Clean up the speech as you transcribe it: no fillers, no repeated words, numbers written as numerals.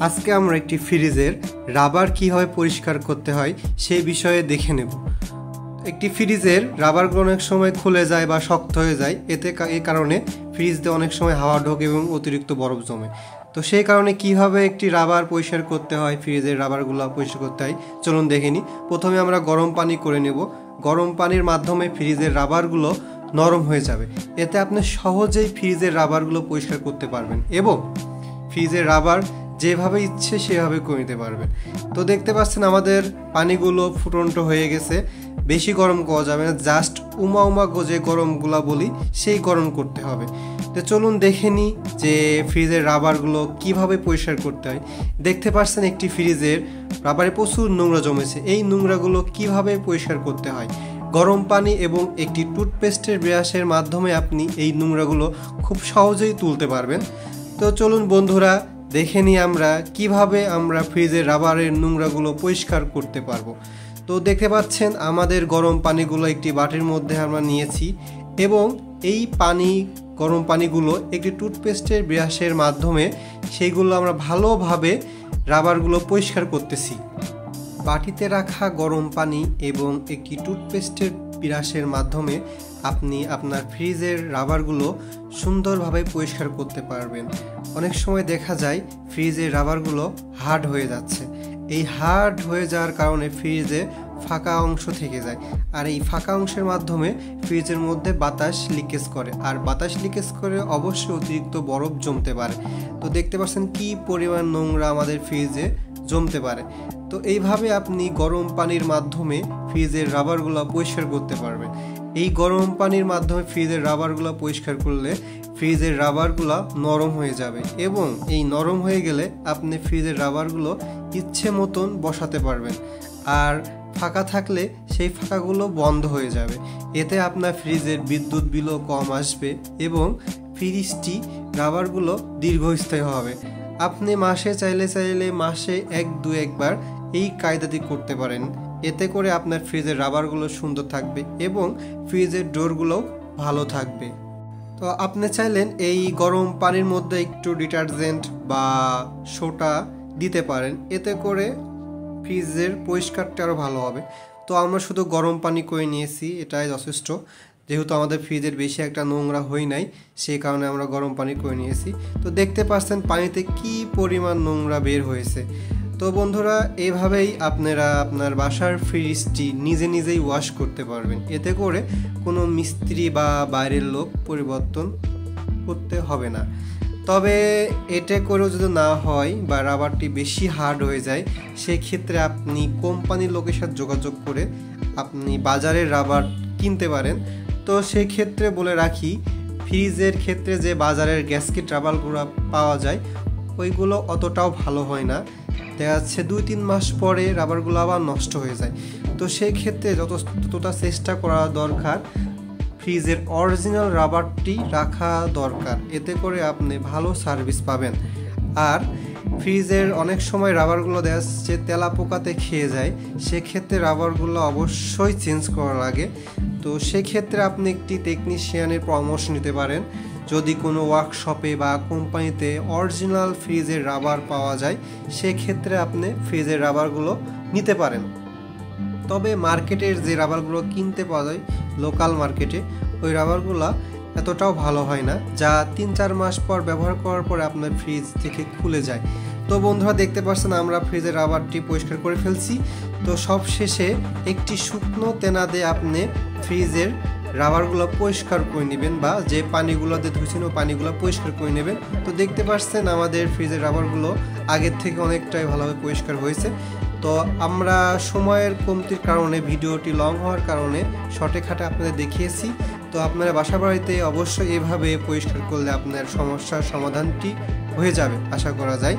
আজকে আমরা একটি ফ্রিজের রাবার কিভাবে পরিষ্কার করতে হয় সেই বিষয়ে দেখে নেব। একটি ফ্রিজের রাবারগুলো অনেক সময় খুলে যায় বা শক্ত হয়ে যায়, এই কারণে ফ্রিজে অনেক সময় হাওয়া ঢোকে এবং অতিরিক্ত বরফ জমে। তো সেই কারণে কিভাবে একটি রাবার পরিষ্কার করতে হয়, ফ্রিজের রাবারগুলো পরিষ্কার করতে হয় চলুন দেখে নিই। প্রথমে আমরা গরম পানি করে নেব। গরম পানির মাধ্যমে ফ্রিজের রাবারগুলো নরম হয়ে যাবে। এতে আপনি সহজেই ফ্রিজের রাবারগুলো পরিষ্কার করতে পারবেন এবং ফ্রিজের রাবার যেভাবে ইচ্ছে সেভাবে করে নিতে পারবেন। তো দেখতে পাচ্ছেন আমাদের পানিগুলো ফুটন্ত হয়ে গেছে। বেশি গরম করা যাবে না, জাস্ট উমা যে গরমগুলা বলি সেই গরম করতে হবে। তো চলুন দেখে নিই যে ফ্রিজের রাবারগুলো কিভাবে পরিষ্কার করতে হয়। দেখতে পাচ্ছেন একটি ফ্রিজের রাবারে প্রচুর নোংরা জমেছে। এই নোংরাগুলো কিভাবে পরিষ্কার করতে হয়, গরম পানি এবং একটি টুথপেস্টের ব্রাশের মাধ্যমে আপনি এই নোংরাগুলো খুব সহজেই তুলতে পারবেন। তো চলুন বন্ধুরা দেখে নিই আমরা কিভাবে আমরা ফ্রিজের রাবারের নোংরাগুলো পরিষ্কার করতে পারবো। তো দেখতে পাচ্ছেন আমাদের গরম পানিগুলো একটি বাটির মধ্যে আমরা নিয়েছি এবং এই গরম পানিগুলো একটি টুথপেস্টের ব্রাশের মাধ্যমে সেইগুলো আমরা ভালোভাবে রাবারগুলো পরিষ্কার করতেছি। বাটিতে রাখা গরম পানি এবং একটি টুথপেস্টের ব্রাশের মাধ্যমে আপনি আপনার ফ্রিজের রাবারগুলো সুন্দরভাবে পরিষ্কার করতে পারবেন। অনেক সময় দেখা যায় ফ্রিজের রাবারগুলো হার্ড হয়ে যাচ্ছে। এই হার্ড হয়ে যাওয়ার কারণে ফ্রিজে ফাঁকা অংশ থেকে যায়, আর এই ফাঁকা অংশের মাধ্যমে ফ্রিজের মধ্যে বাতাস লিকেজ করে, আর বাতাস লিকেজ করে অবশ্যই অতিরিক্ত বরফ জমতে পারে। তো দেখতে পাচ্ছেন কি পরিমাণ নোংরা আমাদের ফ্রিজে জমতে পারে। তো এইভাবে আপনি গরম পানির মাধ্যমে ফ্রিজের রাবারগুলো পরিষ্কার করতে পারবেন। এই গরম পানির মাধ্যমে ফ্রিজের রাবারগুলো পরিষ্কার করলে ফ্রিজের রাবারগুলো নরম হয়ে যাবে এবং এই নরম হয়ে গেলে আপনি ফ্রিজের রাবারগুলো ইচ্ছে মতন বসাতে পারবেন, আর ফাঁকা থাকলে সেই ফাঁকাগুলো বন্ধ হয়ে যাবে। এতে আপনার ফ্রিজের বিদ্যুৎ বিলও কম আসবে এবং ফ্রিজটি রাবারগুলো দীর্ঘস্থায়ী হবে। আপনি মাসে চাইলে মাসে 1-2 বার এই কায়দাটি করতে পারেন। এতে করে আপনার ফ্রিজের রাবারগুলো সুন্দর থাকবে এবং ফ্রিজের ডোরগুলোও ভালো থাকবে। তো আপনি চাইলেন এই গরম পানির মধ্যে একটু ডিটারজেন্ট বা সোডা দিতে পারেন, এতে করে ফ্রিজের পরিষ্কারটা আরও ভালো হবে। তো আমরা শুধু গরম পানি করে নিয়েছি, এটাই যথেষ্ট। যেহেতু আমাদের ফ্রিজের বেশি একটা নোংরা হই নাই, সেই কারণে আমরা গরম পানি করে নিয়েছি। তো দেখতে পাচ্ছেন পানিতে কি পরিমাণ নোংরা বের হয়েছে। তো বন্ধুরা এইভাবেই আপনারা আপনার বাসার ফ্রিজটি নিজেই ওয়াশ করতে পারবেন। এতে করে কোনো মিস্ত্রি বা বাইরের লোক পরিবর্তন করতে হবে না। তবে এটা করেও যদি না হয় বা রাবারটি বেশি হার্ড হয়ে যায়, সেক্ষেত্রে আপনি কোম্পানির লোকের সাথে যোগাযোগ করে আপনি বাজারের রাবার কিনতে পারেন। তো সেই ক্ষেত্রে বলে রাখি, ফ্রিজের ক্ষেত্রে যে বাজারের গ্যাসকেট রাবারগুলো পাওয়া যায় ওইগুলো অতটাও ভালো হয় না। দেখা যাচ্ছে 2-3 মাস পরে রাবারগুলো আবার নষ্ট হয়ে যায়। তো সেই ক্ষেত্রে যতটা চেষ্টা করা দরকার ফ্রিজের অরিজিনাল রাবারটি রাখা দরকার। এতে করে আপনি ভালো সার্ভিস পাবেন। আর ফ্রিজের অনেক সময় রাবারগুলো দেখা যাচ্ছে তেলাপোকাতে খেয়ে যায়, সেক্ষেত্রে রাবারগুলো অবশ্যই চেঞ্জ করা লাগে। তো সেক্ষেত্রে আপনি একটি টেকনিশিয়ানের পরামর্শ নিতে পারেন। যদি কোনো ওয়ার্কশপে বা কোম্পানিতে অরিজিনাল ফ্রিজের রাবার পাওয়া যায়, সেক্ষেত্রে আপনি ফ্রিজের রাবারগুলো নিতে পারেন। তবে মার্কেটের যে রাবারগুলো কিনতে পাওয়া যায় লোকাল মার্কেটে, ওই রাবারগুলো এতটাও ভালো হয় না, যা 3-4 মাস পর ব্যবহার করার পরে আপনার ফ্রিজ থেকে খুলে যায়। তো বন্ধুরা দেখতে পাচ্ছেন আমরা ফ্রিজের রাবারটি পরিষ্কার করে ফেলছি। তো সব শেষে একটি শুকনো তেনা দিয়ে আপনি ফ্রিজের রাবারগুলো পরিষ্কার করে নেবেন, বা যে পানিগুলো দিয়ে ধুয়েছেন ওই পানিগুলো পরিষ্কার করে নেবেন। তো দেখতে পাচ্ছেন আমাদের ফ্রিজের রাবারগুলো আগের থেকে অনেকটাই ভালোভাবে পরিষ্কার হয়েছে। তো আমরা সময়ের কমতির কারণে, ভিডিওটি লং হওয়ার কারণে শর্টে খাটে আপনাদের দেখিয়েছি। তো আপনারা বাসা বাড়িতে অবশ্যই এভাবে পরিষ্কার করলে আপনার সমস্যার সমাধানটি হয়ে যাবে আশা করা যায়।